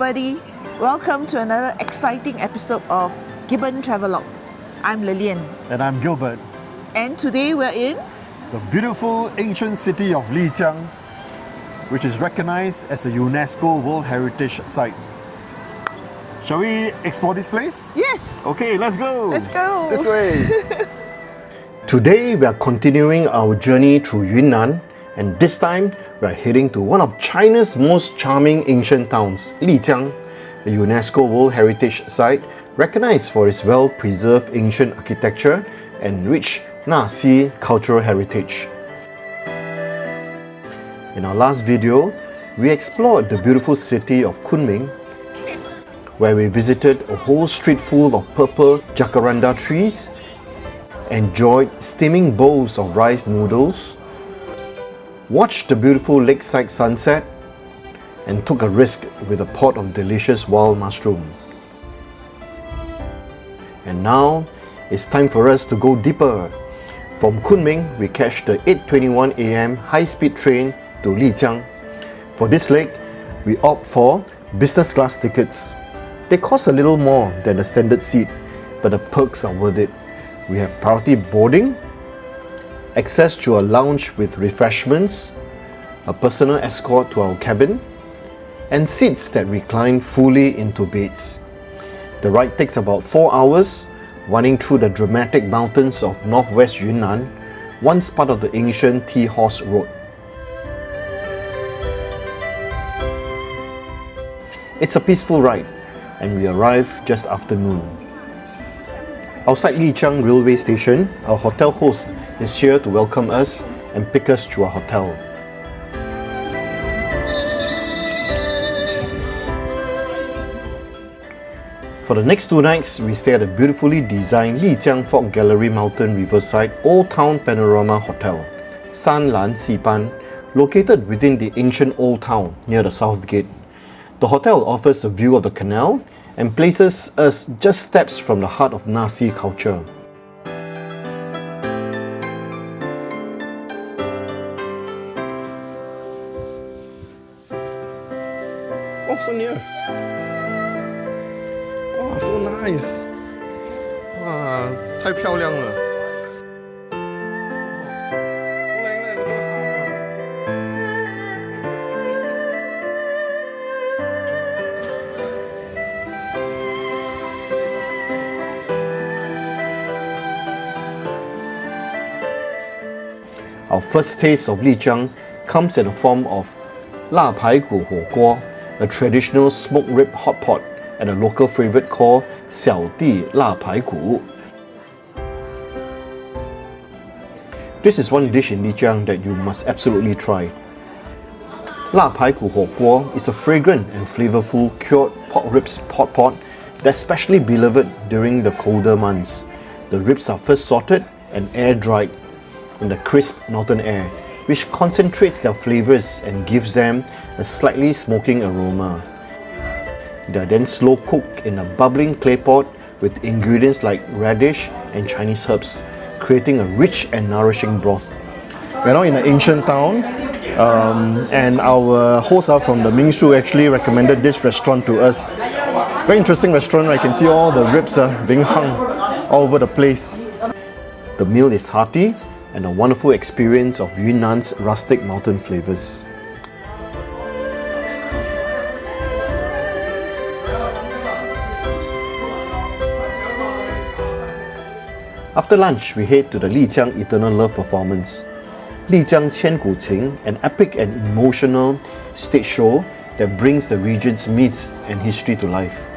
everybody. Welcome to another exciting episode of Gibbon Travelogue. I'm Lillian. And I'm Gilbert. And today we're in the beautiful ancient city of Lijiang, which is recognized as a UNESCO World Heritage Site. Shall we explore this place? Yes! Okay, let's go! Let's go! This way! Today we are continuing our journey through Yunnan, and this time we are heading to one of China's most charming ancient towns, Lijiang, a UNESCO World Heritage Site recognized for its well-preserved ancient architecture and rich Naxi cultural heritage. In our last video, we explored the beautiful city of Kunming, where we visited a whole street full of purple jacaranda trees, enjoyed steaming bowls of rice noodles, watched the beautiful lakeside sunset, and took a risk with a pot of delicious wild mushroom. And now, it's time for us to go deeper. From Kunming, we catch the 8:21 AM high-speed train to Lijiang. For this leg, we opt for business class tickets. They cost a little more than the standard seat, but the perks are worth it. We have priority boarding, access to a lounge with refreshments, a personal escort to our cabin, and seats that recline fully into beds. The ride takes about 4 hours, running through the dramatic mountains of northwest Yunnan, once part of the ancient Tea Horse Road. It's a peaceful ride, and we arrive just after noon. Outside Lijiang railway station, our hotel host is here to welcome us and pick us to our hotel. For the next 2 nights, we stay at a beautifully designed Lijiang Fog Gallery Mountain Riverside Old Town Panorama Hotel,山岚溪畔, located within the ancient Old Town near the South Gate. The hotel offers a view of the canal and places us just steps from the heart of Naxi culture. Oh, so near. Wow, so nice. Wow, 太漂亮了。Our first taste of Lijiang comes in the form of 腊排骨火锅, a traditional smoked rib hotpot, and a local favorite called 小弟腊排骨. This is one dish in Lijiang that you must absolutely try. 腊排骨火锅 is a fragrant and flavorful cured pork ribs hotpot that's especially beloved during the colder months. The ribs are first salted and air-dried in the crisp mountain air, which concentrates their flavors and gives them a slightly smoking aroma. They are then slow cooked in a bubbling clay pot with ingredients like radish and Chinese herbs, creating a rich and nourishing broth. We're now in an ancient town, and our hosts are from the Mingshu actually recommended this restaurant to us. Very interesting restaurant. I can see all the ribs being hung all over the place. The meal is hearty and a wonderful experience of Yunnan's rustic mountain flavors. After lunch, we head to the Lijiang Eternal Love performance. Lijiang千古情, an epic and emotional stage show that brings the region's myths and history to life.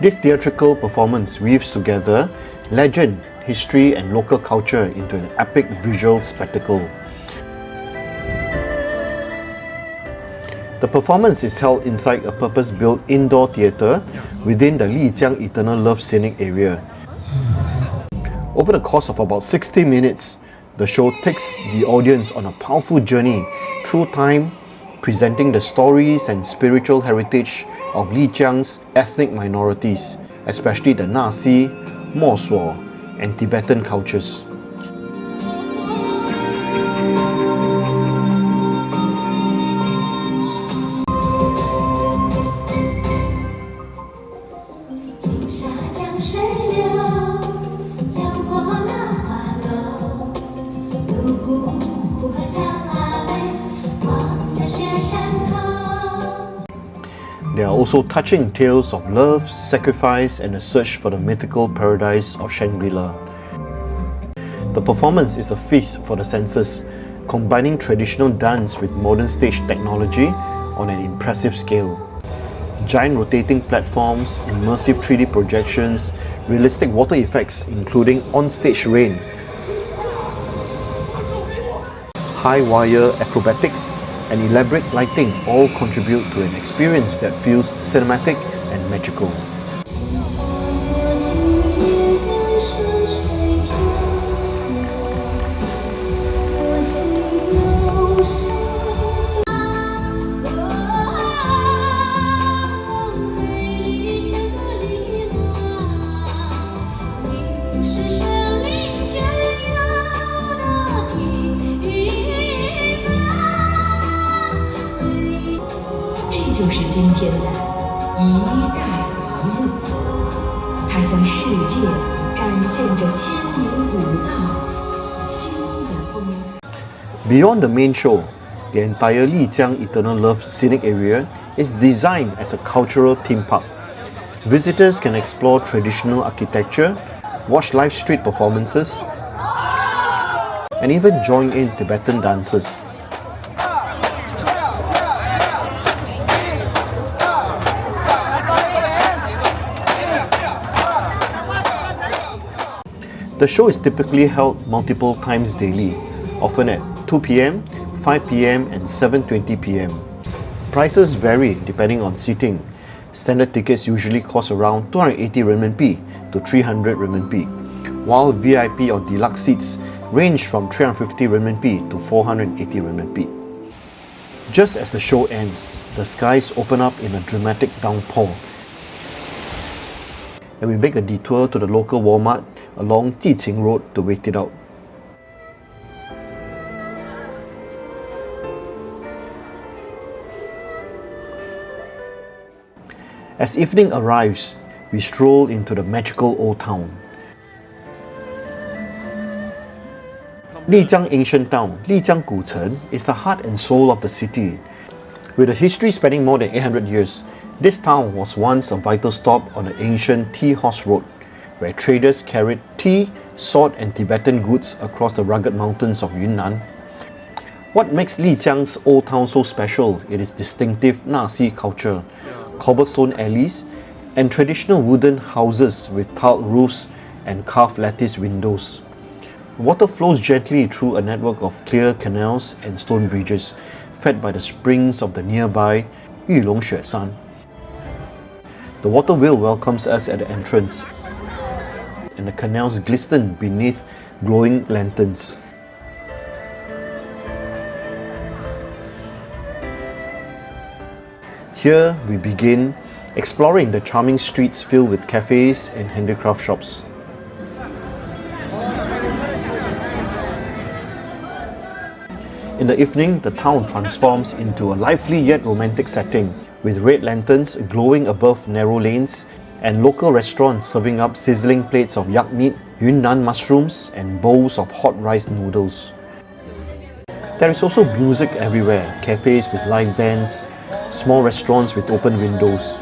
This theatrical performance weaves together legend, history, and local culture into an epic visual spectacle. The performance is held inside a purpose-built indoor theatre within the Lijiang Eternal Love scenic area. Over the course of about 60 minutes, the show takes the audience on a powerful journey through time, presenting the stories and spiritual heritage of Lijiang's ethnic minorities, especially the Naxi, Mosuo, and Tibetan cultures. There are also touching tales of love, sacrifice, and a search for the mythical paradise of Shangri-La. The performance is a feast for the senses, combining traditional dance with modern stage technology on an impressive scale. Giant rotating platforms, immersive 3D projections, realistic water effects including on-stage rain, high-wire acrobatics, and elaborate lighting all contribute to an experience that feels cinematic and magical. Beyond the main show, the entire Lijiang Eternal Love scenic area is designed as a cultural theme park. Visitors can explore traditional architecture, watch live street performances, and even join in Tibetan dances. The show is typically held multiple times daily, often at 2 p.m., 5 p.m. and 7:20 p.m. Prices vary depending on seating. Standard tickets usually cost around 280 RMB to 300 RMB, while VIP or deluxe seats range from 350 RMB to 480 RMB. Just as the show ends, the skies open up in a dramatic downpour, and we make a detour to the local Walmart along Jiqing Road to wait it out. As evening arrives, we stroll into the magical old town. Lijiang Ancient Town, Lijiang Gucheng, is the heart and soul of the city. With a history spanning more than 800 years, this town was once a vital stop on the ancient tea horse road, where traders carried tea, salt and Tibetan goods across the rugged mountains of Yunnan. What makes Lijiang's old town so special is its distinctive Naxi culture, cobblestone alleys, and traditional wooden houses with tiled roofs and carved lattice windows. Water flows gently through a network of clear canals and stone bridges, fed by the springs of the nearby Yulong雪山. The water wheel welcomes us at the entrance, and the canals glisten beneath glowing lanterns. Here we begin exploring the charming streets filled with cafes and handicraft shops. In the evening, the town transforms into a lively yet romantic setting, with red lanterns glowing above narrow lanes and local restaurants serving up sizzling plates of yak meat, Yunnan mushrooms, and bowls of hot rice noodles. There is also music everywhere, cafes with live bands, small restaurants with open windows.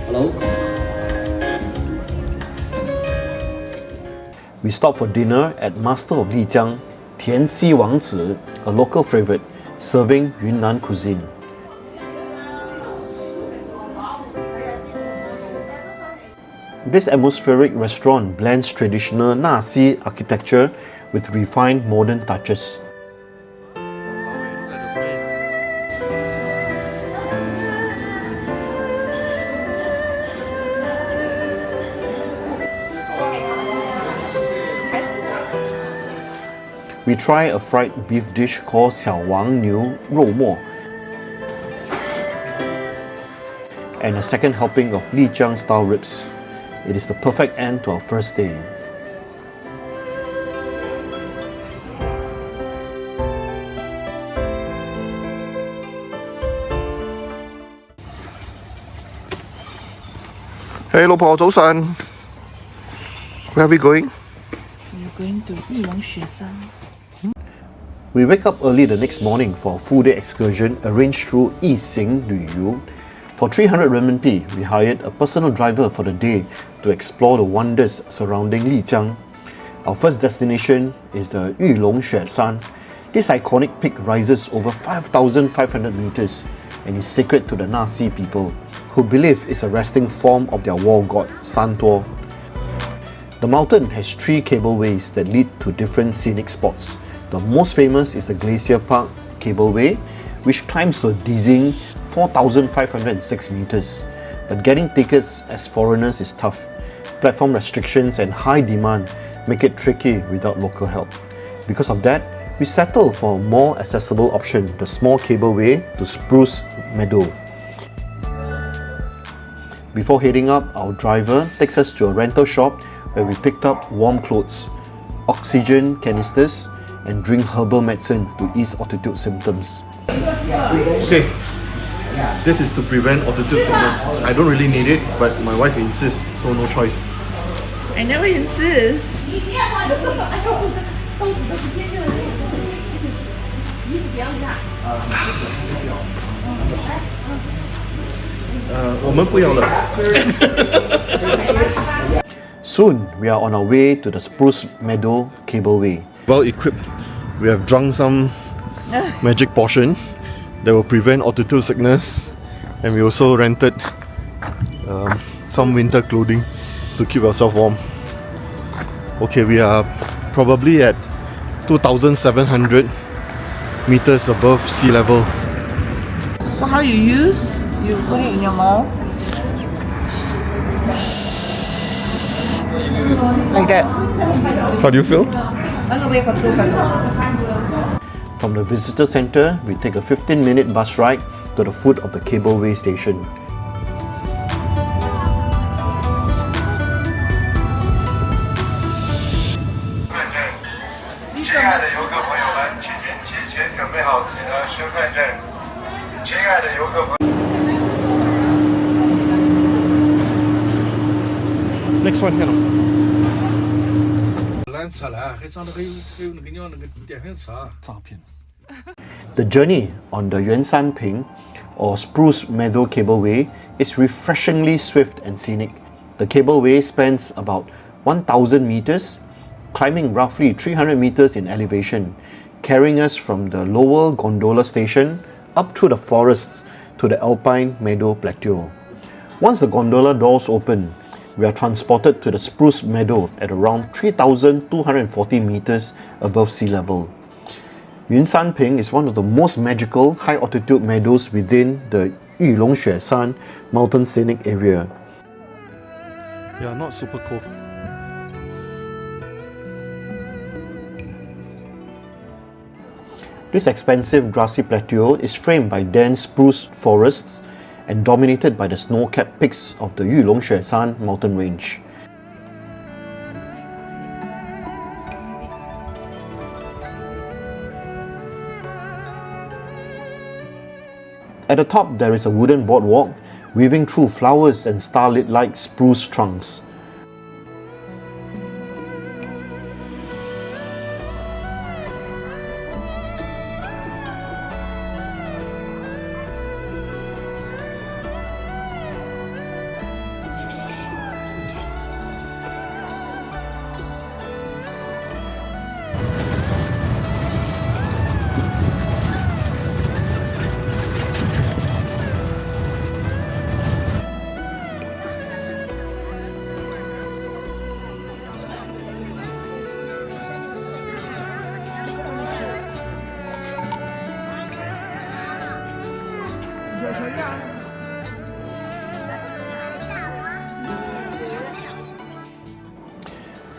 Hello? We stop for dinner at Master of Lijiang, Tianxi Wangzi, a local favorite, serving Yunnan cuisine. This atmospheric restaurant blends traditional Naxi architecture with refined modern touches. We try a fried beef dish called Xiao Wang Niu Rou Mo and a second helping of Lijiang style ribs. It is the perfect end to our first day. Hey, 老婆，早晨。Where are we going? We're going to Yulong Xueshan. We wake up early the next morning for a full day excursion arranged through Yixing旅游. For 300 renminbi, we hired a personal driver for the day to explore the wonders surrounding Lijiang. Our first destination is the Yulong Xueshan. This iconic peak rises over 5,500 meters and is sacred to the Naxi people, who believe it's a resting form of their war god, Santuo. The mountain has 3 cableways that lead to different scenic spots. The most famous is the Glacier Park Cableway, which climbs to a dizzying 4,506 meters. But getting tickets as foreigners is tough. Platform restrictions and high demand make it tricky without local help. Because of that, we settled for a more accessible option, the small cableway to Spruce Meadow. Before heading up, our driver takes us to a rental shop where we picked up warm clothes, oxygen canisters, and drink herbal medicine to ease altitude symptoms. Okay, this is to prevent altitude sickness. I don't really need it, but my wife insists, so no choice. I never insist. 我们不要了。Soon, we are on our way to the Spruce Meadow Cableway. Well equipped, we have drunk some magic potion that will prevent altitude sickness, and we also rented some winter clothing to keep ourselves warm. Okay, we are probably at 2,700 meters above sea level. So how you use? You put it in your mouth. Like that. How do you feel? From the visitor center, we take a 15-minute bus ride to the foot of the cableway station. Next one, hello. The journey on the Yuanshan Ping or Spruce Meadow Cableway is refreshingly swift and scenic. The cableway spans about 1,000 meters, climbing roughly 300 meters in elevation, carrying us from the lower gondola station up through the forests to the alpine meadow plateau. Once the gondola doors open, we are transported to the Spruce Meadow at around 3,240 meters above sea level. Yunshan Ping is one of the most magical high-altitude meadows within the Yulong Xueshan mountain scenic area. Yeah, not super cold. This expansive grassy plateau is framed by dense spruce forests and dominated by the snow-capped peaks of the Yulong Xueshan mountain range. At the top, there is a wooden boardwalk weaving through flowers and starlit-like spruce trunks.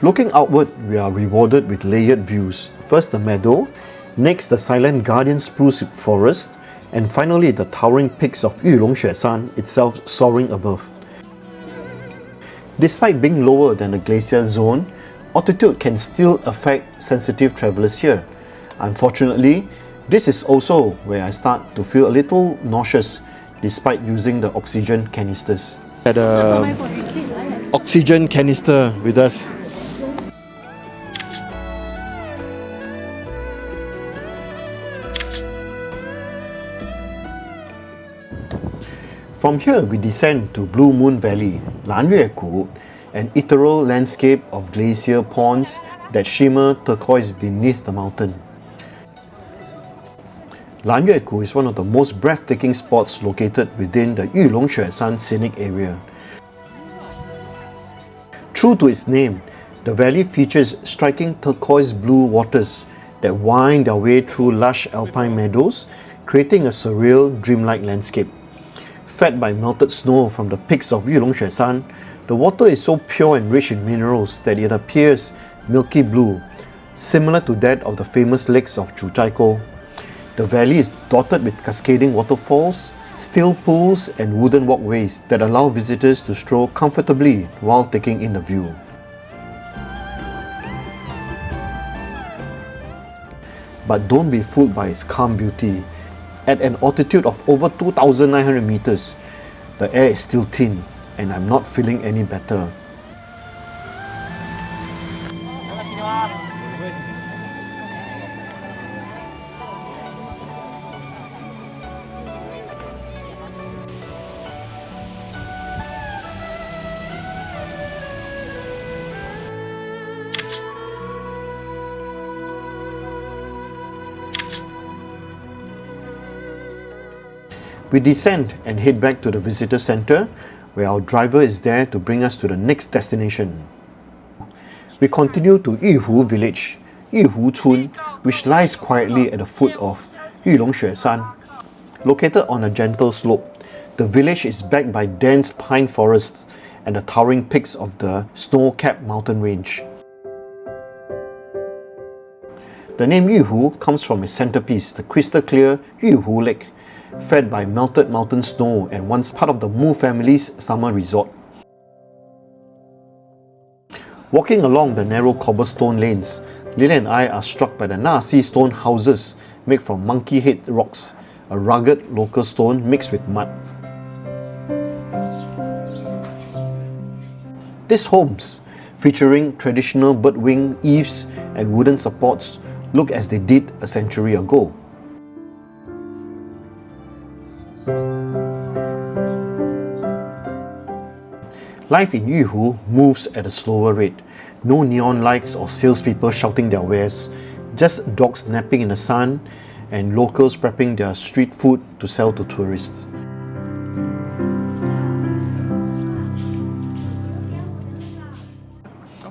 Looking outward, we are rewarded with layered views. First the meadow, next the silent guardian spruce forest, and finally the towering peaks of Yulong Xueshan itself soaring above. Despite being lower than the glacial zone, altitude can still affect sensitive travelers here. Unfortunately, this is also where I start to feel a little nauseous despite using the oxygen canisters. Had a oxygen canister with us. From here, we descend to Blue Moon Valley, Lanyue-gu, an ethereal landscape of glacier ponds that shimmer turquoise beneath the mountain. Lanyue-gu is one of the most breathtaking spots located within the Yulong Xueshan scenic area. True to its name, the valley features striking turquoise blue waters that wind their way through lush alpine meadows, creating a surreal, dreamlike landscape. Fed by melted snow from the peaks of Yulong Xueshan, the water is so pure and rich in minerals that it appears milky blue, similar to that of the famous lakes of Zhujiakou. The valley is dotted with cascading waterfalls, still pools and wooden walkways that allow visitors to stroll comfortably while taking in the view. But don't be fooled by its calm beauty. At an altitude of over 2,900 meters, the air is still thin and I'm not feeling any better. We descend and head back to the visitor center, where our driver is there to bring us to the next destination. We continue to Yuhu Village, Yuhu Chun, which lies quietly at the foot of Yulong Xueshan. Located on a gentle slope, the village is backed by dense pine forests and the towering peaks of the snow-capped mountain range. The name Yuhu comes from its centerpiece, the crystal-clear Yuhu Lake, fed by melted mountain snow and once part of the Mu family's summer resort. Walking along the narrow cobblestone lanes, Lily and I are struck by the Naxi stone houses made from monkey head rocks, a rugged local stone mixed with mud. These homes, featuring traditional birdwing eaves and wooden supports, look as they did a century ago. Life in Yuhu moves at a slower rate. No neon lights or salespeople shouting their wares, just dogs napping in the sun and locals prepping their street food to sell to tourists.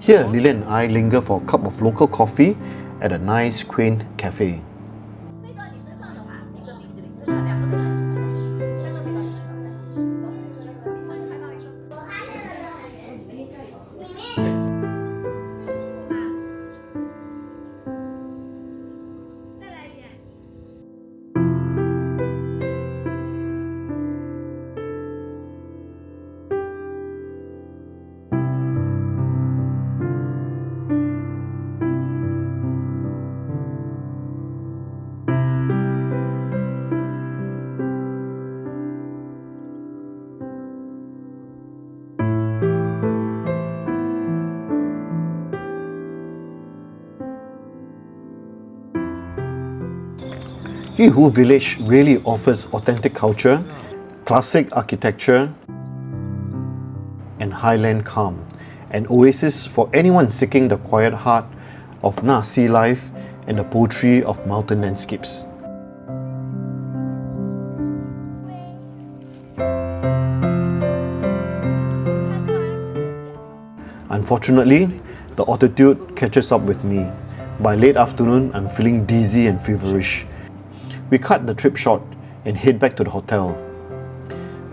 Here, Lily and I linger for a cup of local coffee at a nice, quaint cafe. Yuhu Village really offers authentic culture, classic architecture, and highland calm, an oasis for anyone seeking the quiet heart of Naxi life and the poetry of mountain landscapes. Unfortunately, the altitude catches up with me. By late afternoon, I'm feeling dizzy and feverish. We cut the trip short and head back to the hotel.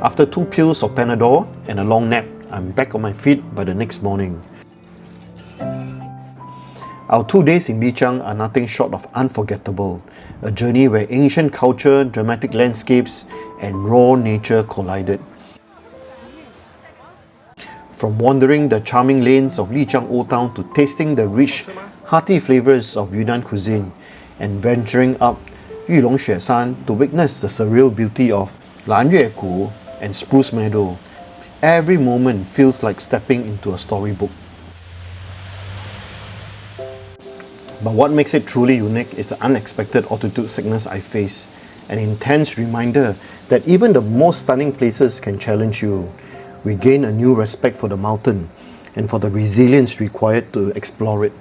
After 2 pills of Panadol and a long nap, I'm back on my feet by the next morning. Our 2 days in Lijiang are nothing short of unforgettable, a journey where ancient culture, dramatic landscapes, and raw nature collided. From wandering the charming lanes of Lijiang Old Town to tasting the rich, hearty flavours of Yunnan cuisine, and venturing up Yulong Xueshan to witness the surreal beauty of Lanyue-gu and Spruce Meadow, every moment feels like stepping into a storybook. But what makes it truly unique is the unexpected altitude sickness I face. an intense reminder that even the most stunning places can challenge you. We gain a new respect for the mountain and for the resilience required to explore it.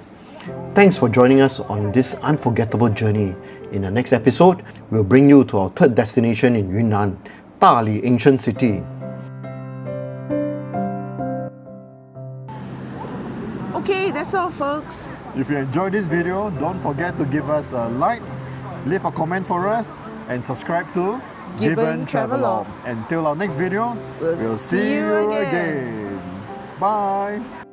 Thanks for joining us on this unforgettable journey. In the next episode, we'll bring you to our third destination in Yunnan, Dali Ancient City. Okay, that's all, folks. If you enjoyed this video, don't forget to give us a like, leave a comment for us, and subscribe to Gibbon Travelog. Until our next video, We'll see you again. Bye!